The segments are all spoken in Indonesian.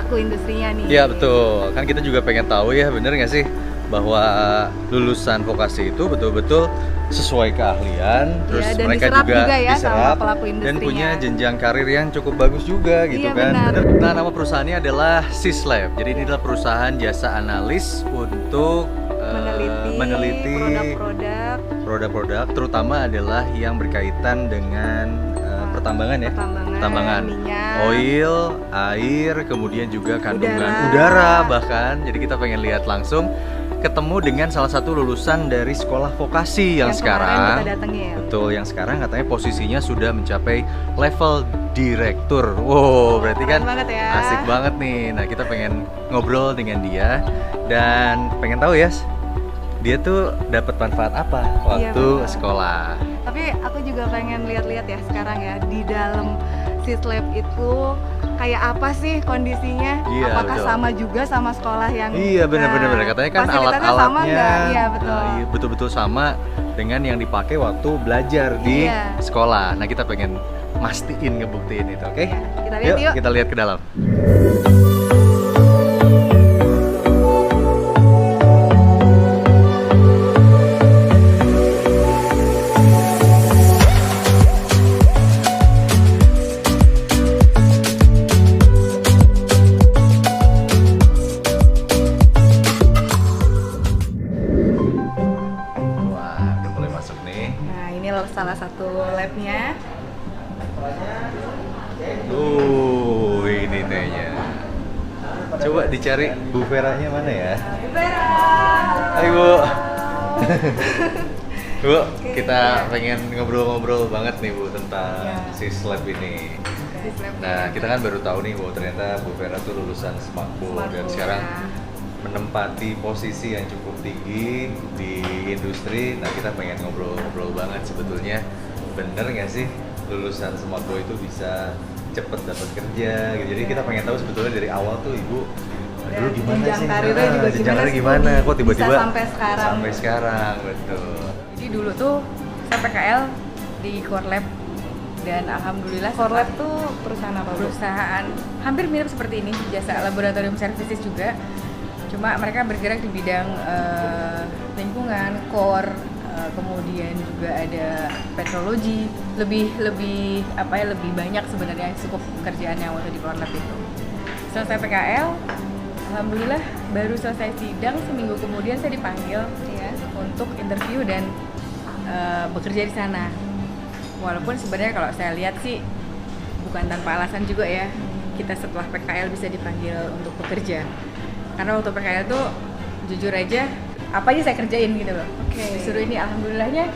pelaku industrinya nih. Iya betul, kan kita juga pengen tahu ya, bener nggak sih bahwa lulusan vokasi itu betul-betul sesuai keahlian, terus dan mereka juga ya sama diserap pelaku dan industrinya. punya jenjang karir yang cukup bagus juga gitu Iya, kan. benar. Nah, nama perusahaannya adalah Sislab. Jadi ini adalah perusahaan jasa analis untuk meneliti produk-produk, terutama adalah yang berkaitan dengan pertambangan ya, pertambangan minyak, oil, air, kemudian juga kandungan udara bahkan. Jadi kita pengen lihat langsung, ketemu dengan salah satu lulusan dari sekolah vokasi yang sekarang kita datengin. Betul, yang sekarang katanya posisinya sudah mencapai level direktur. Wow, berarti kan ya. Asik banget nih. Nah, kita pengen ngobrol dengan dia dan pengen tahu ya, dia tuh dapat manfaat apa waktu sekolah. Tapi aku juga pengen lihat-lihat ya sekarang ya, di dalam Sislab itu kayak apa sih kondisinya? Iya, apakah betul. sama juga sama sekolah yang Iya, benar-benar. Katanya kan fasilitasnya alat-alatnya sama nggak? Iya, betul. Betul-betul sama dengan yang dipakai waktu belajar di sekolah. Nah, kita pengen mastiin, ngebuktiin itu, oke? Iya, kita lihat yuk. Kita lihat ke dalam. Salah satu labnya. Ini kayaknya. Coba dicari Bu Veranya mana ya? Bu Vera. Hai Bu. Bu, kita pengen ngobrol-ngobrol banget nih Bu tentang Sislab ini. Nah, kita kan baru tahu nih bahwa ternyata Bu Vera tuh lulusan Smartbo dan sekarang menempati posisi yang cukup tinggi di industri. Nah, kita pengen ngobrol-ngobrol banget sebetulnya, bener nggak sih lulusan Smartbo itu bisa cepet dapat kerja gitu. Jadi kita pengen tahu sebetulnya dari awal tuh Ibu dulu gimana sih? Jenjang karirnya gimana? Kok tiba-tiba sampai sekarang, betul. Jadi dulu tuh saya PKL di Core Lab dan alhamdulillah Core Lab tuh perusahaan apa? Perusahaan hampir mirip seperti ini, jasa laboratorium services juga. Cuma mereka bergerak di bidang lingkungan, core, kemudian juga ada petrologi, lebih banyak sebenarnya skup pekerjaannya waktu di Core Lab itu. Selesai PKL, alhamdulillah baru selesai sidang, seminggu kemudian saya dipanggil untuk interview dan bekerja di sana. Walaupun sebenarnya kalau saya lihat sih bukan tanpa alasan juga ya, kita setelah PKL bisa dipanggil untuk bekerja. Karena waktu PKL tuh jujur aja apa aja saya kerjain gitu loh. Disuruh ini, alhamdulillahnya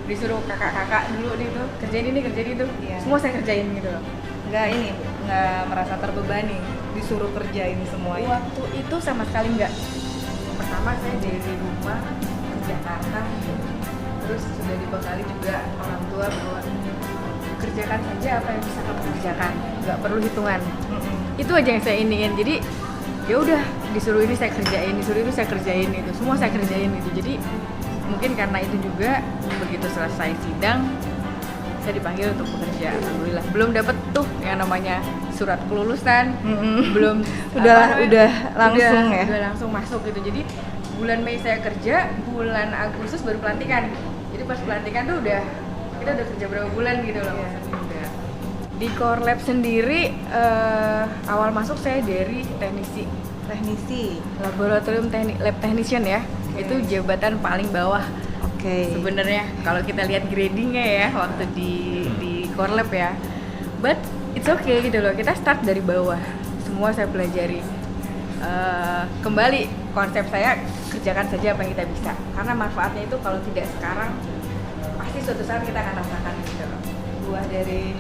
disuruh kakak-kakak dulu nih tuh kerjain ini itu, semua saya kerjain gitu loh. Nggak merasa terbebani disuruh kerjain semuanya. Waktu itu sama sekali nggak. Pertama saya dari rumah ke Jakarta, terus sudah dibekali juga orang tua bahwa kerjakan saja apa yang bisa kamu kerjakan, nggak perlu hitungan. Itu aja yang saya iniin. Jadi ya udah, disuruh ini saya kerjain, disuruh itu saya kerjain, itu semua saya kerjain gitu. Jadi mungkin karena itu juga begitu selesai sidang saya dipanggil untuk bekerja. Alhamdulillah belum dapat tuh yang namanya surat kelulusan, belum udah langsung masuk gitu. Jadi bulan Mei saya kerja, bulan Agustus baru pelantikan. Jadi pas pelantikan tuh kita udah kerja berapa bulan gitu loh. Di Core Lab sendiri awal masuk saya dari teknisi laboratorium lab technician ya. Itu jabatan paling bawah. Sebenarnya kalau kita lihat gradingnya ya waktu di Core Lab ya. But it's okay gitu loh. Kita start dari bawah. Semua saya pelajari. Kembali konsep saya, kerjakan saja apa yang kita bisa. Karena manfaatnya itu kalau tidak sekarang pasti suatu saat kita akan rasakan gitu loh. Buah dari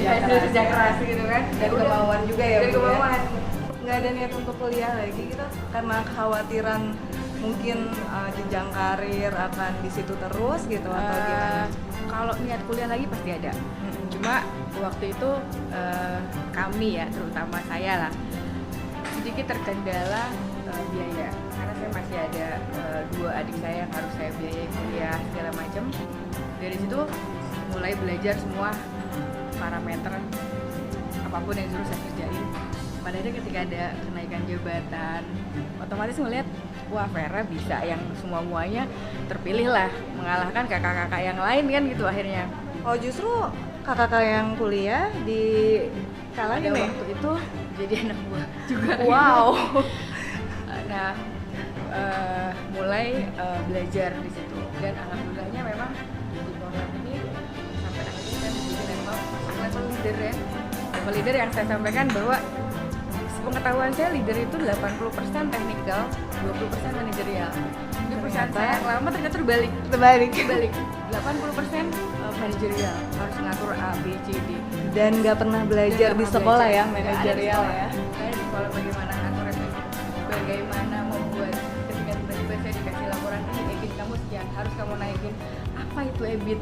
hasil kerja keras gitu kan, dan kemauan juga ya. Dari kemauan. Nggak ada niat untuk kuliah lagi gitu karena kekhawatiran mungkin jenjang karir akan di situ terus gitu atau gimana? Kalau niat kuliah lagi pasti ada. Cuma waktu itu kami ya, terutama saya lah, sedikit terkendala biaya karena saya masih ada 2 adik saya yang harus saya biayai kuliah segala macam. Dari situ mulai belajar semua parameter apapun yang disuruh saya kerjain. pada akhirnya ketika ada kenaikan jabatan, otomatis ngeliat wah Vera bisa yang semuanya terpilih lah, mengalahkan kakak-kakak yang lain kan gitu akhirnya. Oh justru kakak-kakak yang kuliah di kalahin Pada ya? waktu itu jadi anak buah juga. Wow. Nah, mulai belajar di situ dan alhamdulillahnya memang di program ini sampai akhirnya saya menjadi level leader ya. Level leader yang saya sampaikan bahwa pengetahuan saya leader itu 80% teknikal, 20% manajerial. Di perusahaan saya yang lama ternyata terbalik. 80% manajerial, harus ngatur A, B, C, D. Dan nggak pernah belajar Nggak di pernah sekolah belajar. ya, Nggak ada di manajerial sekolah. ya. Saya di sekolah bagaimana ngatur efek, bagaimana membuat ketika tiba-tiba saya dikasih laporan ini EBIT kamu sekian, harus kamu naikin. Apa itu EBIT?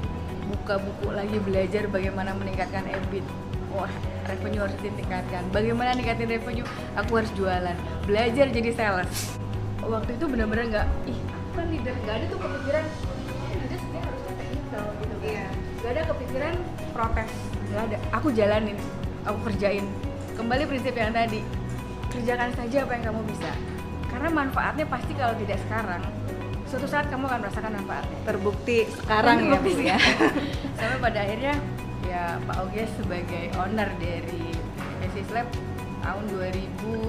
Buka buku lagi belajar bagaimana meningkatkan EBIT. Wah, revenue harus ditingkatkan. Bagaimana ningkatin revenue? Aku harus jualan. Belajar jadi sales. Waktu itu benar-benar nggak, aku kan leader, nggak ada tuh kepikiran leader sebenarnya harus teknikal gitu kan. Iya. Gak ada kepikiran protes, gak ada. Aku jalanin, aku kerjain. Kembali prinsip yang tadi, kerjakan saja apa yang kamu bisa. Karena manfaatnya pasti kalau tidak sekarang, suatu saat kamu akan merasakan manfaatnya. Terbukti sekarang ya Bu ya. Sampai pada akhirnya ya Pak Oges sebagai owner dari Basis Lab tahun 2011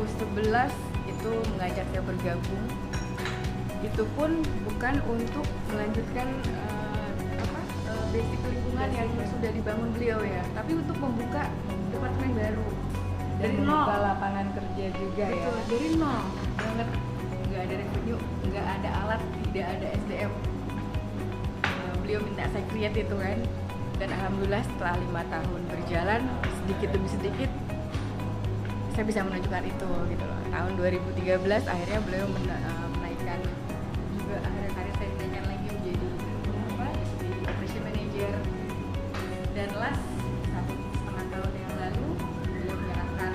itu mengajak saya bergabung. Itu pun bukan untuk melanjutkan basic lingkungan yang sudah dibangun beliau ya, tapi untuk membuka departemen baru dari nol. Membuka lapangan kerja juga ya. Betul, dari nol banget, nggak ada revenue, nggak ada alat, tidak ada SDM. Beliau minta saya create itu kan, dan alhamdulillah setelah 5 tahun berjalan sedikit demi sedikit saya bisa menunjukkan itu gitu loh. Tahun 2013 akhirnya beliau menaikkan juga akhirnya karir saya dinaikkan lagi menjadi operation manager, dan last 1,5 tahun yang lalu beliau menyerahkan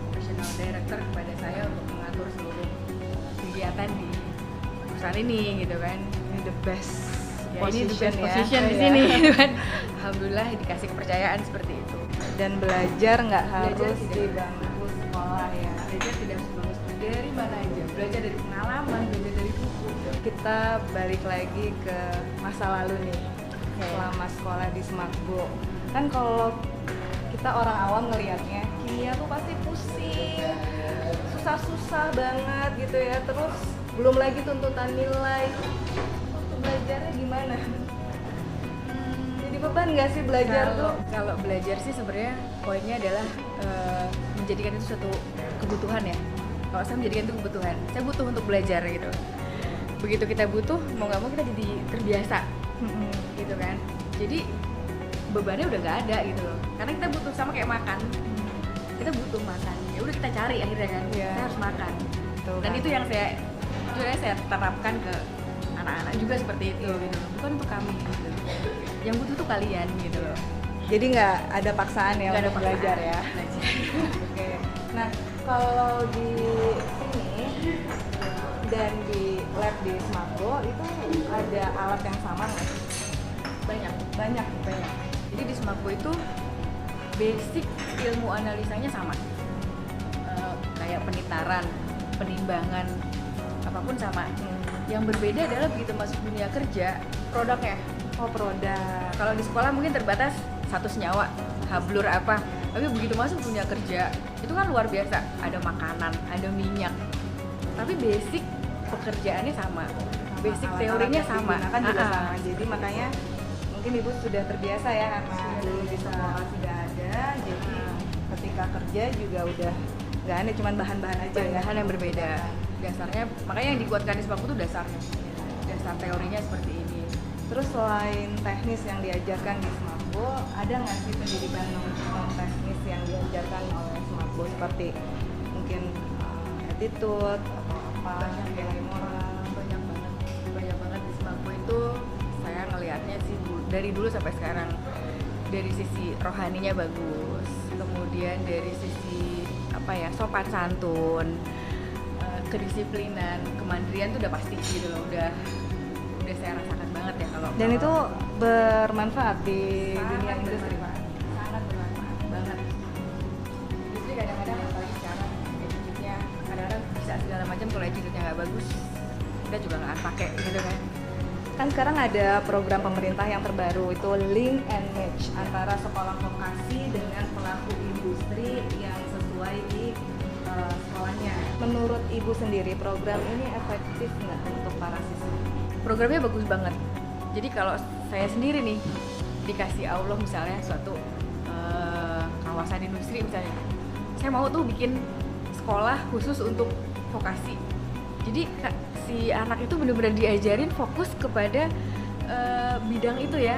operational director kepada saya untuk mengatur seluruh kegiatan di perusahaan ini gitu kan. The best Ya, ini the best ya. position di Iya. sini gitu kan. Alhamdulillah dikasih kepercayaan seperti itu. Dan belajar nggak harus Belajar di tidak. bangku sekolah ya. Belajar tidak harus bagus dari mana aja, belajar dari pengalaman, belajar dari buku. Kita balik lagi ke masa lalu nih. Selama sekolah di Semakbo. Kan kalau kita orang awam ngelihatnya, kimia tuh pasti pusing, susah-susah banget gitu ya. Terus belum lagi tuntutan nilai. Waktu belajarnya gimana? Jadi beban nggak sih belajar tuh? Kalau belajar sih sebenarnya poinnya adalah menjadikan itu suatu kebutuhan ya. Kalau saya menjadikan itu kebutuhan, saya butuh untuk belajar gitu. Begitu kita butuh, mau nggak mau kita jadi terbiasa, gitu kan. Jadi bebannya udah nggak ada gitu loh. Karena kita butuh, sama kayak makan. Kita butuh makan. Ya udah kita cari akhirnya kan. Iya. Kita harus makan. Betul Dan kan? itu yang saya terapkan ke anak-anak juga seperti itu gitu. Bukan untuk kami gitu. Yang butuh tuh kalian gitu loh. Jadi nggak ada paksaan ya Nggak ada untuk belajar paksaan. ya. Belajar. Oke. Nah, kalau di sini dan di lab di Semakbo itu ada alat yang sama nggak sih? Banyak. Jadi di Semakbo itu basic ilmu analisanya sama. Kayak penitaran, penimbangan, apapun sama. Yang berbeda adalah begitu masuk dunia kerja, produknya. Oh, produk. Kalau di sekolah mungkin terbatas satu senyawa, hablur apa. Tapi begitu masuk dunia kerja, itu kan luar biasa. Ada makanan, ada minyak. Tapi basic pekerjaannya sama. Basic Alat-alat teorinya yang sama. digunakan juga Ah, sama. Jadi makanya mungkin ibu sudah terbiasa ya karena dulu di sekolah sudah ada. Jadi ketika kerja juga udah nggak aneh, cuman bahan-bahan aja ya. Bahan yang berbeda. Dasarnya, makanya yang dikuatkan di Semakbo itu dasarnya. Dasar teorinya seperti ini. Terus selain teknis yang diajarkan di Semakbo, ada nggak sih pendidikan non teknis yang diajarkan oleh Semakbo seperti mungkin attitude atau apa, nilai moral? Banyak banget di Semakbo itu. Saya ngelihatnya sih dari dulu sampai sekarang, dari sisi rohaninya bagus, kemudian dari sisi sopan santun, kedisiplinan, kemandirian tuh udah pasti gitu loh, udah saya rasakan banget ya kalau. Dan itu bermanfaat di dunia sangat industri. bermanfaat banget. Jadi kadang-kadang apalagi bisa segala macam. Kalau attitude-nya nggak bagus, kita juga nggak akan pakai gitu kan. Kan sekarang ada program pemerintah yang terbaru itu link and match antara sekolah vokasi dengan pelaku industri yang sesuai di sekolahnya. Menurut Ibu sendiri program ini efektif nggak untuk para siswa? Programnya bagus banget. Jadi kalau saya sendiri nih dikasih Allah misalnya suatu kawasan industri misalnya, saya mau tuh bikin sekolah khusus untuk vokasi. Jadi si anak itu benar-benar diajarin fokus kepada bidang itu ya.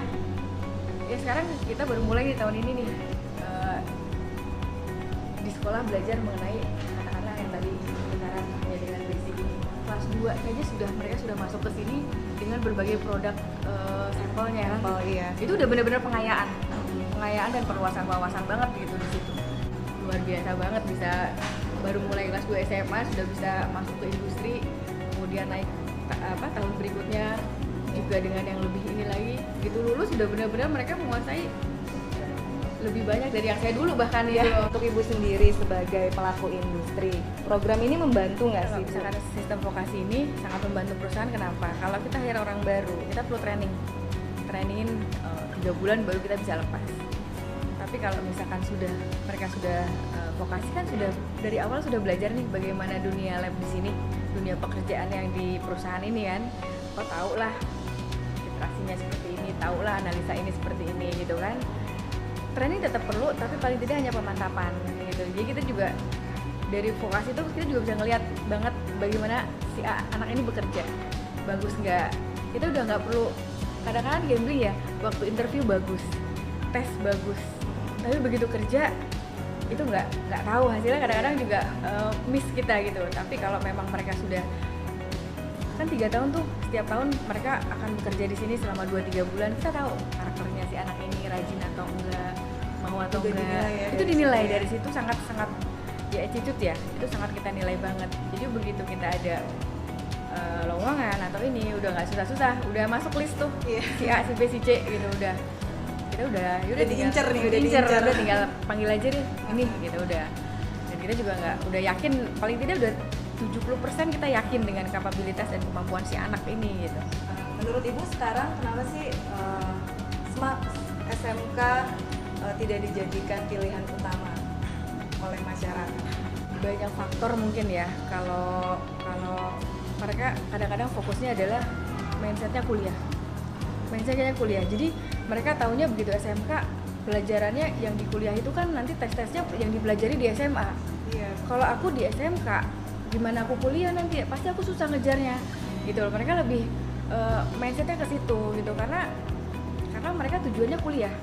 Ya sekarang kita baru mulai di tahun ini nih di sekolah belajar mengenai anak-anak yang tadi sekarang ya dengan basic ini. Kelas 2 saja mereka sudah masuk ke sini dengan berbagai produk sampelnya kan. Oh iya. Itu udah benar-benar pengayaan dan perluasan wawasan banget gitu di situ. Luar biasa banget, bisa baru mulai kelas 2 SMA sudah bisa masuk ke industri, kemudian naik tahun berikutnya juga dengan yang lebih ini lagi gitu, lulus sudah benar-benar mereka menguasai lebih banyak dari yang saya dulu bahkan ya. Untuk Ibu sendiri sebagai pelaku industri, program ini membantu nggak sih? Misalkan sistem vokasi ini sangat membantu perusahaan. Kenapa? Kalau kita hire orang baru, kita perlu trainingin 3 bulan baru kita bisa lepas. Tapi kalau misalkan mereka sudah vokasi kan sudah dari awal sudah belajar nih bagaimana dunia lab di sini, dunia pekerjaan yang di perusahaan ini kan. Kok tahu lah literasinya seperti ini, tahu lah analisa ini seperti ini gitu kan. Training tetap perlu, tapi paling tidak hanya pemantapan gitu. Jadi kita juga dari vokasi itu kita juga bisa ngelihat banget bagaimana si anak ini bekerja, bagus nggak. Kita udah nggak perlu, kadang-kadang gambling ya, waktu interview bagus, tes bagus, tapi begitu kerja itu nggak tahu hasilnya. Kadang-kadang juga miss kita gitu. Tapi kalau memang mereka sudah kan 3 tahun tuh, setiap tahun mereka akan bekerja di sini selama 2-3 bulan, kita tahu karakternya si anak ini rajin atau enggak, mau atau Udah enggak dinilai ya, itu dinilai dari situ situ. Sangat ya attitude ya, itu sangat kita nilai banget. Jadi begitu kita ada lowongan atau ini udah nggak susah-susah, udah masuk list tuh si A, si B, si C gitu, udah kita udah diincer nih, udah tinggal panggil aja deh ini gitu udah. Dan kita juga udah yakin, paling tidak udah 70% kita yakin dengan kapabilitas dan kemampuan si anak ini gitu. Menurut Ibu sekarang kenapa sih SMK tidak dijadikan pilihan utama oleh masyarakat? Banyak faktor mungkin ya. Kalau mereka kadang-kadang fokusnya adalah mindsetnya kuliah. Jadi mereka taunya begitu SMK pelajarannya yang di kuliah itu kan nanti tes-tesnya yang dipelajari di SMA. Iya. Kalau aku di SMK, gimana aku kuliah nanti? Pasti aku susah ngejarnya, gitu loh. Mereka lebih mindsetnya ke situ, gitu. Karena mereka tujuannya kuliah,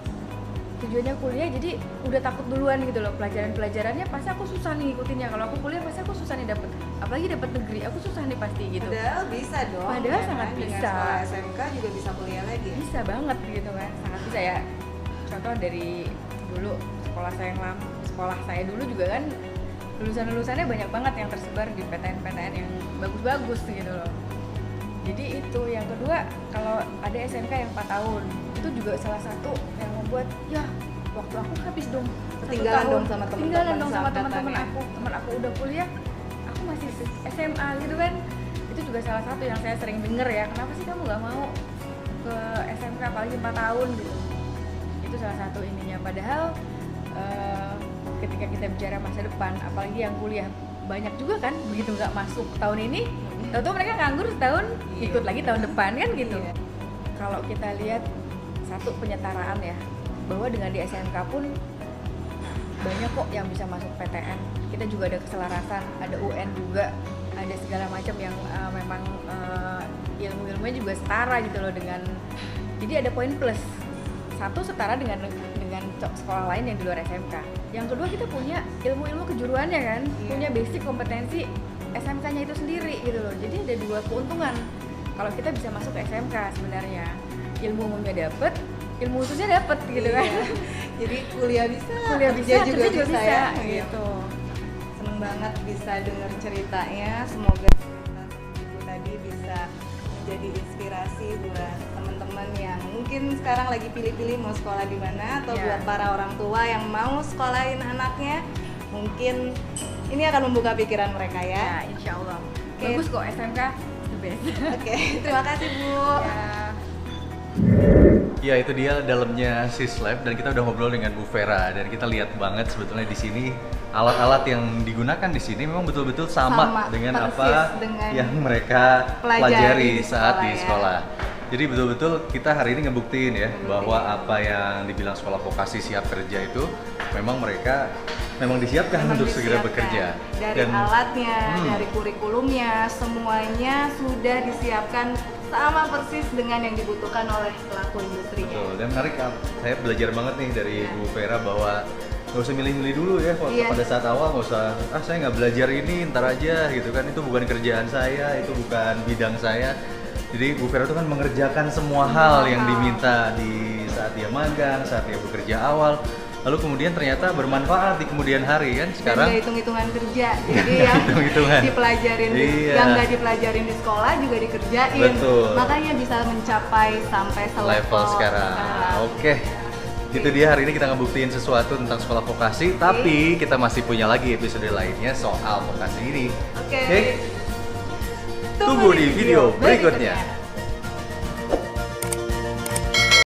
jadi udah takut duluan gitu loh. Pelajarannya pasti aku susah nih ngikutinnya. Kalau aku kuliah pasti aku susah nih apalagi dapat negeri, aku susah nih pasti gitu. Padahal bisa dong. Padahal sangat Dengan bisa. Sekolah SMK juga bisa kuliah lagi. Bisa banget gitu kan, sangat bisa ya. Contoh dari dulu sekolah saya dulu juga kan lulusannya banyak banget yang tersebar di PTN yang bagus-bagus gitu loh. Jadi itu yang kedua, kalau ada SMK yang 4 tahun itu juga salah satu yang membuat ya waktu aku habis dong, ketinggalan dong sama teman-teman aku udah kuliah, aku masih SMA gitu kan. Itu juga salah satu yang saya sering denger ya, kenapa sih kamu nggak mau ke SMK apalagi 4 tahun gitu. Itu salah satu ininya. Padahal ketika kita bicara masa depan, apalagi yang kuliah banyak juga kan, begitu nggak masuk tahun ini, tahu-tahu mereka nganggur setahun, ikut lagi tahun depan kan gitu. Kalau kita lihat satu penyetaraan ya, bahwa dengan di SMK pun banyak kok yang bisa masuk PTN. Kita juga ada keselarasan, ada UN juga, ada segala macam yang memang ilmu-ilmunya juga setara gitu loh dengan. Jadi ada poin plus. Satu, setara dengan sekolah lain yang di luar SMK. Yang kedua, kita punya ilmu-ilmu kejuruannya kan, punya basic kompetensi SMK-nya itu sendiri gitu loh. Jadi ada 2 keuntungan kalau kita bisa masuk ke SMK sebenarnya. Ilmu umumnya dapet, ilmu khususnya dapet gitu kan. Jadi kuliah bisa juga bisa ya gitu. Seneng banget bisa dengar ceritanya. Semoga cerita Ibu tadi bisa menjadi inspirasi buat teman-teman yang mungkin sekarang lagi pilih-pilih mau sekolah di mana, atau buat para orang tua yang mau sekolahin anaknya, mungkin ini akan membuka pikiran mereka ya. Ya, insya Allah. Oke. Bagus kok SMK, the best. Oke, terima kasih Bu. Ya. Ya itu dia dalamnya Sislab dan kita udah ngobrol dengan Bu Vera dan kita lihat banget sebetulnya di sini alat-alat yang digunakan di sini memang betul-betul sama dengan persis apa dengan yang mereka pelajari di saat di sekolah ya. sekolah. Jadi betul-betul kita hari ini ngebuktiin ya bahwa apa yang dibilang sekolah vokasi siap kerja itu memang mereka memang disiapkan Memang untuk segera disiapkan. bekerja. Dari alatnya, dari kurikulumnya, semuanya sudah disiapkan sama persis dengan yang dibutuhkan oleh pelaku industrinya. Betul, dan menarik, saya belajar banget nih dari Bu Vera bahwa nggak usah milih-milih dulu ya pada saat awal, nggak usah saya nggak belajar ini ntar aja gitu kan, itu bukan kerjaan saya, itu bukan bidang saya. Jadi Bu Vera itu kan mengerjakan semua hal yang diminta di saat dia magang, saat dia bekerja awal, lalu kemudian ternyata bermanfaat di kemudian hari kan. Sekarang dan hitung-hitungan kerja, jadi yang dipelajarin yang nggak dipelajarin di sekolah juga dikerjain. Betul. Makanya bisa mencapai sampai level sekarang. Oke. Itu dia, hari ini kita ngebuktiin sesuatu tentang sekolah vokasi, tapi kita masih punya lagi episode lainnya soal vokasi ini. Oke. Tunggu di video berikutnya.